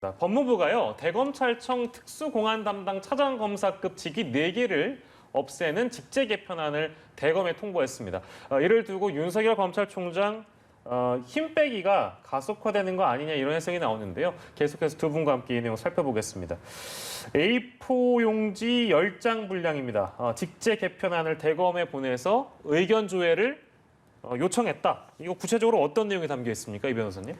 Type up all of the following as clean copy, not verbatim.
법무부가요, 대검찰청 특수공안 담당 차장검사급 직위 4개를 없애는 직제 개편안을 대검에 통보했습니다. 이를 두고 윤석열 검찰총장 힘 빼기가 가속화되는 거 아니냐 이런 해석이 나오는데요. 계속해서 두 분과 함께 이 내용 살펴보겠습니다. A4 용지 10장 분량입니다. 직제 개편안을 대검에 보내서 의견 조회를 요청했다. 이거 구체적으로 어떤 내용이 담겨 있습니까, 이 변호사님?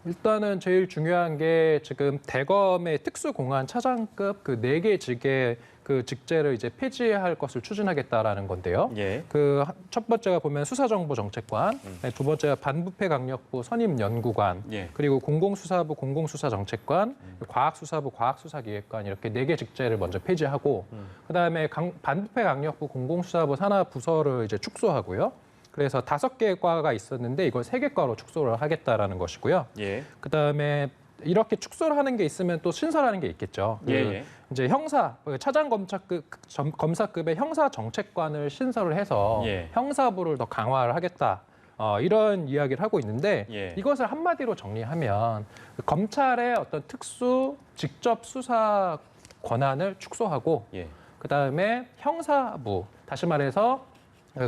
일단은 제일 중요한 게 지금 대검의 특수공안 차장급 그 4개 직의 그 직제를 이제 폐지할 것을 추진하겠다라는 건데요. 예. 그 첫 번째가 보면 수사정보정책관, 두 번째가 반부패강력부 선임연구관, 예. 그리고 공공수사부 공공수사정책관, 과학수사부 과학수사기획관 이렇게 4개 직제를 먼저 폐지하고 그다음에 반부패강력부 공공수사부 산하부서를 이제 축소하고요. 그래서 5개 과가 있었는데 이걸 3개 과로 축소를 하겠다라는 것이고요. 예. 그다음에 이렇게 축소를 하는 게 있으면 또 신설하는 게 있겠죠. 예. 이제 형사 검사급의 형사 정책관을 신설을 해서 예. 형사부를 더 강화를 하겠다. 이런 이야기를 하고 있는데 예. 이것을 한마디로 정리하면 검찰의 어떤 특수 직접 수사 권한을 축소하고 예. 그다음에 형사부 다시 말해서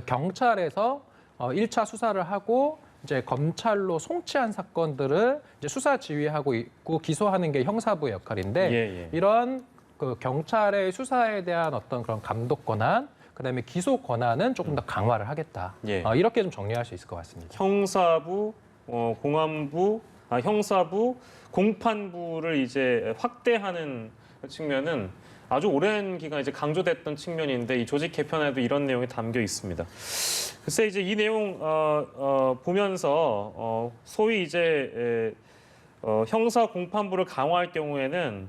경찰에서 1차 수사를 하고 이제 검찰로 송치한 사건들을 이제 수사 지휘하고 있고 기소하는 게 형사부의 역할인데 예. 이런 그 경찰의 수사에 대한 어떤 그런 감독 권한, 그다음에 기소 권한은 조금 더 강화를 하겠다. 예. 이렇게 좀 정리할 수 있을 것 같습니다. 형사부, 공안부, 형사부, 공판부를 이제 확대하는 측면은 아주 오랜 기간 이제 강조됐던 측면인데 이 조직 개편에도 이런 내용이 담겨 있습니다. 글쎄 이제 이 내용 보면서 소위 이제 형사 공판부를 강화할 경우에는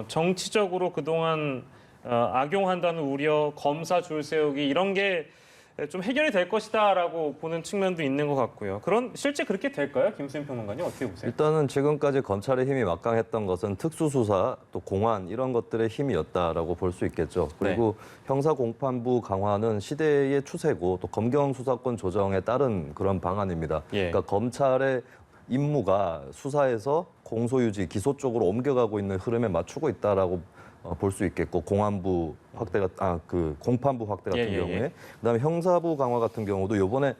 정치적으로 그동안 악용한다는 우려, 검사 줄 세우기 이런 게 좀 해결이 될 것이다라고 보는 측면도 있는 것 같고요. 실제 그렇게 될까요, 김수인 평론가님 어떻게 보세요? 일단은 지금까지 검찰의 힘이 막강했던 것은 특수수사, 또 공안 이런 것들의 힘이었다라고 볼 수 있겠죠. 그리고 형사공판부 강화는 시대의 추세고 또 검경수사권 조정에 따른 그런 방안입니다. 예. 그러니까 검찰의 임무가 수사에서 공소유지, 기소 쪽으로 옮겨가고 있는 흐름에 맞추고 있다라고 볼 수 있겠고 공안부 확대가 공판부 확대 같은 경우에 그다음에 형사부 강화 같은 경우도 이번에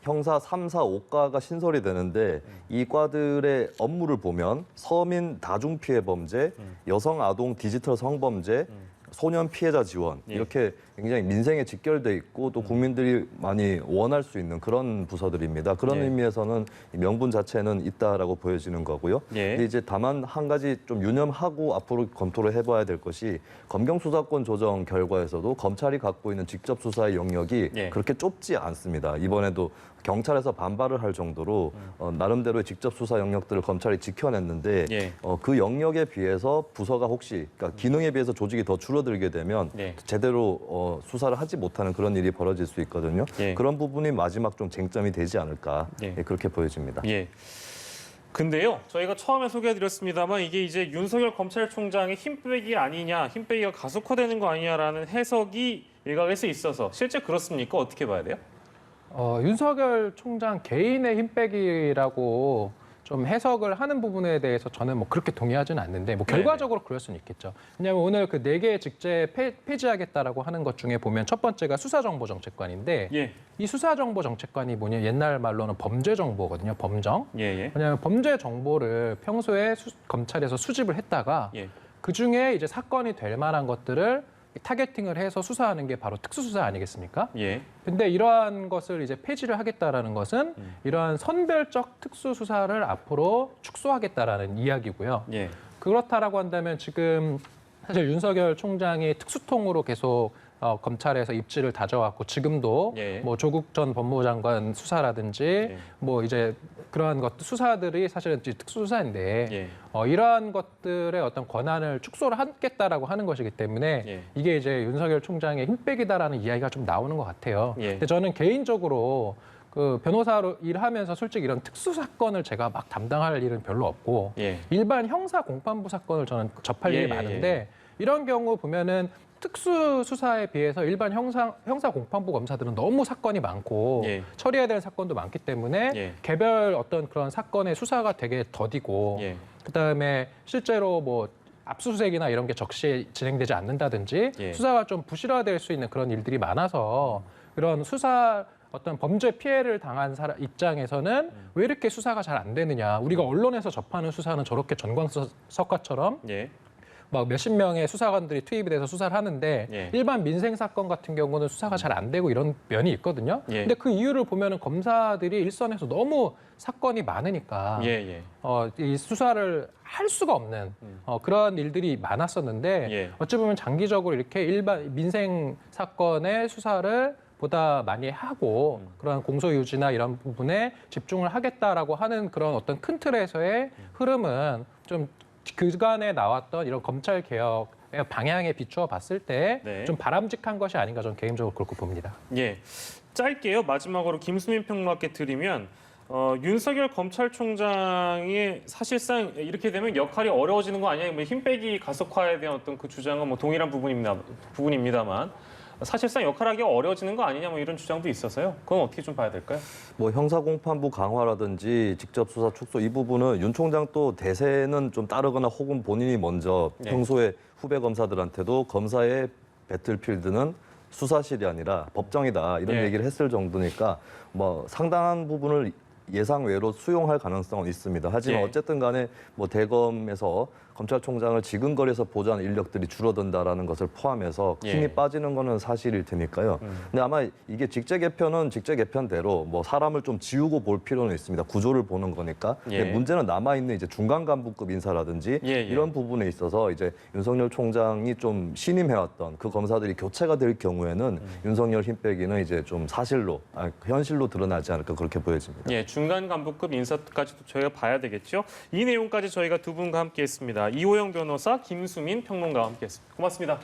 형사 3, 4, 5과가 신설이 되는데 이 과들의 업무를 보면 서민 다중 피해 범죄, 여성 아동 디지털 성범죄, 소년 피해자 지원 이렇게 굉장히 민생에 직결돼 있고 또 국민들이 많이 원할 수 있는 그런 부서들입니다. 그런 의미에서는 이 명분 자체는 있다라고 보여지는 거고요. 근데 이제 다만 한 가지 좀 유념하고 앞으로 검토를 해봐야 될 것이 검경수사권 조정 결과에서도 검찰이 갖고 있는 직접 수사의 영역이 그렇게 좁지 않습니다. 이번에도 경찰에서 반발을 할 정도로 나름대로의 직접 수사 영역들을 검찰이 지켜냈는데 그 영역에 비해서 부서가 혹시 그러니까 기능에 비해서 조직이 더 줄어들게 되면 제대로 수사를 하지 못하는 그런 일이 벌어질 수 있거든요. 그런 부분이 마지막 좀 쟁점이 되지 않을까 그렇게 보여집니다. 근데요, 저희가 처음에 소개해드렸습니다만 이게 이제 윤석열 검찰총장의 힘 빼기 아니냐, 힘 빼기가 가속화되는 거 아니냐라는 해석이 일각에서 있어서 실제 그렇습니까? 어떻게 봐야 돼요? 윤석열 총장 개인의 힘 빼기라고 좀 해석을 하는 부분에 대해서 저는 뭐 그렇게 동의하지는 않는데 뭐 결과적으로 그럴 수는 있겠죠. 왜냐하면 오늘 그 4개 직제 폐지하겠다라고 하는 것 중에 보면 첫 번째가 수사정보정책관인데 이 수사정보정책관이 뭐냐 옛날 말로는 범죄정보거든요. 범정. 왜냐하면 범죄 정보를 평소에 검찰에서 수집을 했다가 그중에 이제 사건이 될 만한 것들을 타겟팅을 해서 수사하는 게 바로 특수수사 아니겠습니까? 근데 이러한 것을 이제 폐지를 하겠다라는 것은 이러한 선별적 특수수사를 앞으로 축소하겠다라는 이야기고요. 그렇다라고 한다면 지금 사실 윤석열 총장이 특수통으로 계속 검찰에서 입지를 다져왔고 지금도 뭐 조국 전 법무부 장관 수사라든지 뭐 이제 그러한 수사들이 사실은 특수수사인데 이러한 것들의 어떤 권한을 축소를 하겠다라고 하는 것이기 때문에 이게 이제 윤석열 총장의 힘빼기다라는 이야기가 좀 나오는 것 같아요. 근데 저는 개인적으로 그 변호사로 일하면서 솔직히 이런 특수 사건을 제가 막 담당할 일은 별로 없고 일반 형사 공판부 사건을 저는 접할 일이 많은데 이런 경우 보면은 특수 수사에 비해서 일반 형사 공판부 검사들은 너무 사건이 많고 처리해야 될 사건도 많기 때문에 개별 어떤 그런 사건의 수사가 되게 더디고 그다음에 실제로 뭐 압수수색이나 이런 게 적시에 진행되지 않는다든지 예. 수사가 좀 부실화될 수 있는 그런 일들이 많아서 그런 수사 어떤 범죄 피해를 당한 사람 입장에서는 왜 이렇게 수사가 잘 안 되느냐. 우리가 언론에서 접하는 수사는 저렇게 전광석화처럼 예. 막 몇십 명의 수사관들이 투입이 돼서 수사를 하는데 예. 일반 민생 사건 같은 경우는 수사가 잘 안 되고 이런 면이 있거든요. 예. 근데 그 이유를 보면은 검사들이 일선에서 너무 사건이 많으니까 예. 예. 이 수사를 할 수가 없는 그런 일들이 많았었는데 예. 어찌 보면 장기적으로 이렇게 일반 민생 사건의 수사를 보다 많이 하고 그런 공소유지나 이런 부분에 집중을 하겠다라고 하는 그런 어떤 큰 틀에서의 흐름은 좀 그간에 나왔던 이런 검찰 개혁의 방향에 비추어 봤을 때 네. 좀 바람직한 것이 아닌가 저는 개인적으로 그렇게 봅니다. 예, 짧게요. 마지막으로 김수민 평론가께 드리면 윤석열 검찰총장이 사실상 이렇게 되면 역할이 어려워지는 거 아니냐, 뭐 힘빼기 가속화에 대한 어떤 그 주장은 뭐 동일한 부분입니다만 사실상 역할하기가 어려워지는 거 아니냐, 뭐 이런 주장도 있어서요. 그건 어떻게 좀 봐야 될까요? 뭐 형사공판부 강화라든지 직접 수사 축소 이 부분은 윤 총장 또 대세는 좀 따르거나 혹은 본인이 먼저 네. 평소에 후배 검사들한테도 검사의 배틀필드는 수사실이 아니라 법정이다 이런 네. 얘기를 했을 정도니까 뭐 상당한 부분을 예상 외로 수용할 가능성은 있습니다. 하지만 예. 어쨌든 간에 뭐 대검에서 검찰총장을 지근거리에서 보좌하는 인력들이 줄어든다라는 것을 포함해서 힘이 예. 빠지는 거는 사실일 테니까요. 근데 아마 이게 직제 개편은 직제 개편대로 뭐 사람을 좀 지우고 볼 필요는 있습니다. 구조를 보는 거니까. 예. 근데 문제는 남아 있는 이제 중간 간부급 인사라든지 예, 예. 이런 부분에 있어서 이제 윤석열 총장이 좀 신임해왔던 그 검사들이 교체가 될 경우에는 윤석열 힘빼기는 이제 좀 현실로 드러나지 않을까 그렇게 보여집니다. 예, 중간 간부급 인사까지도 저희가 봐야 되겠죠. 이 내용까지 저희가 두 분과 함께했습니다. 이호영 변호사, 김수민 평론가와 함께했습니다. 고맙습니다.